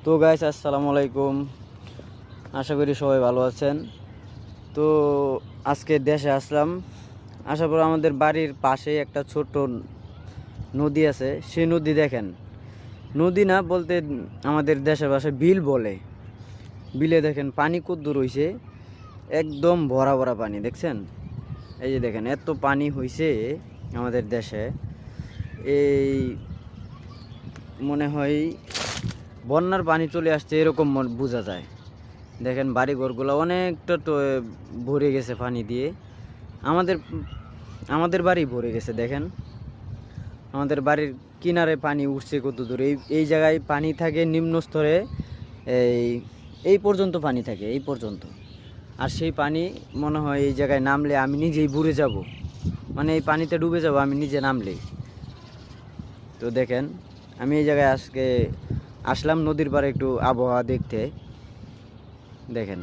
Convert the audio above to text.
তো গাইস, আসসালামু আলাইকুম। আশা করি সবাই ভালো আছেন। তো আজকে দেশে আসলাম, আসার পর আমাদের বাড়ির পাশে একটা ছোট্ট নদী আছে। সেই নদী দেখেন, নদী না বলতে আমাদের দেশের ভাষায় বিল বলে। বিলে দেখেন পানি কদ্দুর হইছে, একদম ভরা ভরা পানি দেখছেন। এই যে দেখেন এত পানি হইছে আমাদের দেশে, এই মনে হয় বন্যার পানি চলে আসছে এরকম বোঝা যায়। দেখেন বাড়ি ঘরগুলো অনেকটা তো ভরে গেছে পানি দিয়ে। আমাদের আমাদের বাড়ি ভরে গেছে দেখেন। আমাদের বাড়ির কিনারে পানি উঠছে কত দূর, এই এই জায়গায় পানি থাকে নিম্ন স্তরে। এই এই পর্যন্ত পানি থাকে, এই পর্যন্ত। আর সেই পানি মনে হয় এই জায়গায় নামলে আমি নিজেই বুড়ে যাব, মানে এই পানিতে ডুবে যাব আমি নিজে নামলেই। তো দেখেন আমি এই জায়গায় আজকে আসলাম নদীর পাড়ে একটু আবহাওয়া দেখতে। দেখেন